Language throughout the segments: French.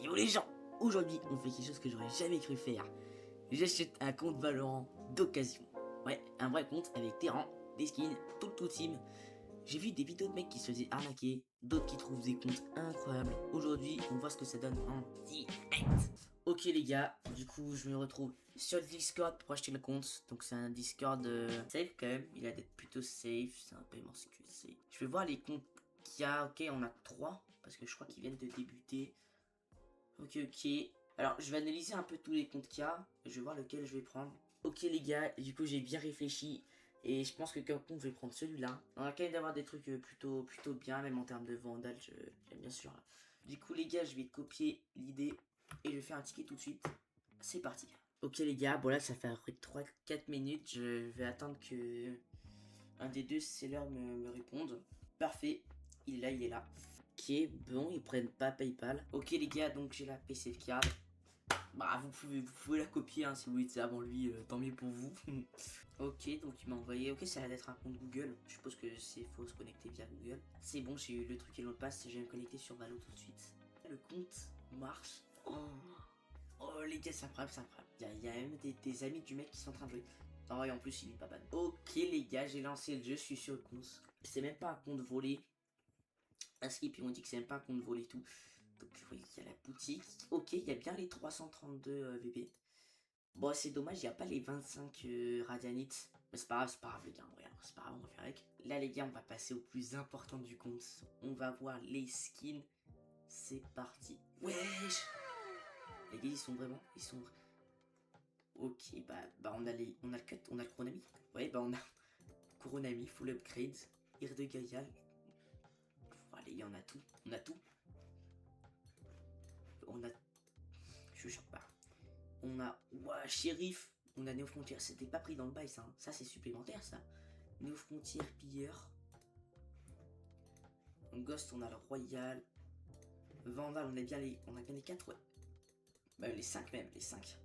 Yo les gens, aujourd'hui on fait quelque chose que j'aurais jamais cru faire. J'achète un compte Valorant d'occasion. Ouais, un vrai compte avec des rangs, des skins, tout le tout team. J'ai vu des vidéos de mecs qui se faisaient arnaquer, d'autres qui trouvent des comptes incroyables. Aujourd'hui, on voit ce que ça donne en direct. Ok les gars, du coup je me retrouve sur le Discord pour acheter le compte. Donc c'est un Discord safe quand même, il a d'être plutôt safe, c'est un paiement sécurisé. Je vais voir les comptes qu'il y a, ok on a 3, parce que je crois qu'ils viennent de débuter. Ok. Alors je vais analyser un peu tous les comptes qu'il y a, et je vais voir lequel je vais prendre. Ok les gars, du coup j'ai bien réfléchi. Et je pense que comme compte, je vais prendre celui-là. On a quand même d'avoir des trucs plutôt bien, même en termes de vandal, j'aime bien sûr. Du coup les gars, je vais copier l'idée et je vais faire un ticket tout de suite. C'est parti. Ok les gars, bon là ça fait après 3-4 minutes. Je vais attendre que un des deux sellers me réponde. Parfait, il est là. Ok, bon, ils prennent pas PayPal. Ok les gars, donc j'ai la PC card. Bah vous pouvez la copier hein, si vous voulez avant lui, tant mieux pour vous. Ok, donc il m'a envoyé, ok ça a l'air d'être un compte Google. Je suppose que c'est faut se connecter via Google. C'est bon, j'ai eu le truc et le mot de passe, je vais me connecter sur Valo tout de suite. Le compte marche. Oh les gars, c'est incroyable, c'est incroyable. Il y a même des amis du mec qui sont en train de jouer. Ah ouais, en plus il est pas ban. Ok les gars, j'ai lancé le jeu, je suis sur le compte. C'est même pas un compte volé. Un skip, ils m'ont dit que c'est même pas un compte volé et tout. Donc vous voyez qu'il y a la boutique. Ok, il y a bien les 332 VP. Bon, c'est dommage, il n'y a pas les 25 radianites. Mais c'est pas grave les gars, regarde, c'est pas grave, on va faire avec. Là les gars, on va passer au plus important du compte. On va voir les skins. C'est parti. Wesh. Les gars, ils sont vraiment, ils sont... Ok, bah on a le cut, on a le Kuronami. Ouais, bah on a Kuronami, full upgrade, Ir de Gaïa. Allez, les gars, on a tout, on a tout. On a... Je sais pas. On a... Ouah, shérif. On a Néo Frontière, c'était pas pris dans le bail ça. Hein. Ça c'est supplémentaire ça. Néo Frontière, pilleur. En Ghost, on a le Royal. Vandal, on a bien les 4, ouais. Bah les 5 même, les 5.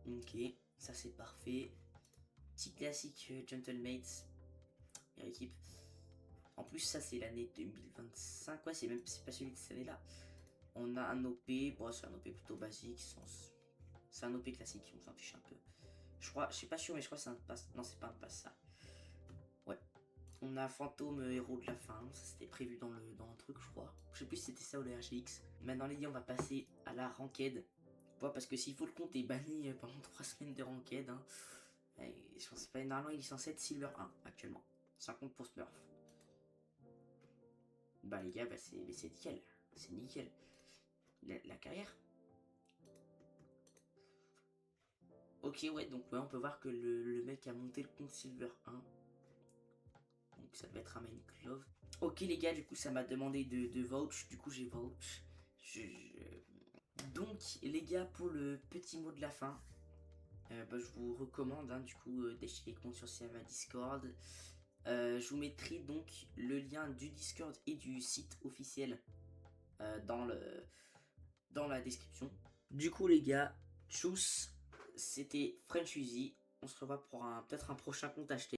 Ok, ça c'est parfait. Petit classique Gentlemates. Et équipe. En plus, ça c'est l'année 2025. Ouais, c'est pas celui de cette année-là. On a un OP. Bon, c'est un OP plutôt basique. C'est un OP classique, on s'en fiche un peu. Je crois, je suis pas sûr, mais je crois que c'est un pass. Non, c'est pas un pass ça. Ouais. On a Fantôme héros de la fin. Ça c'était prévu dans le truc, je crois. Je sais plus si c'était ça ou le RGX. Maintenant, les gars, on va passer à la ranked. Ouais, parce que s'il faut le compter banni pendant 3 semaines de ranked, hein, je pense pas, normalement il est censé être Silver 1 actuellement. Ça compte pour Smurf. Bah les gars, bah, c'est nickel. C'est nickel. La carrière. Ok, ouais, donc ouais, on peut voir que le mec a monté le compte Silver 1. Donc ça devait être un main clove. Ok les gars, du coup ça m'a demandé de vouch. Du coup j'ai vouch. Donc les gars, pour le petit mot de la fin, bah, je vous recommande du coup d'acheter les comptes sur serveur Discord. Je vous mettrai donc le lien du Discord et du site officiel dans la description. Du coup les gars, tchuss, c'était French Uzi. On se revoit pour peut-être un prochain compte acheté.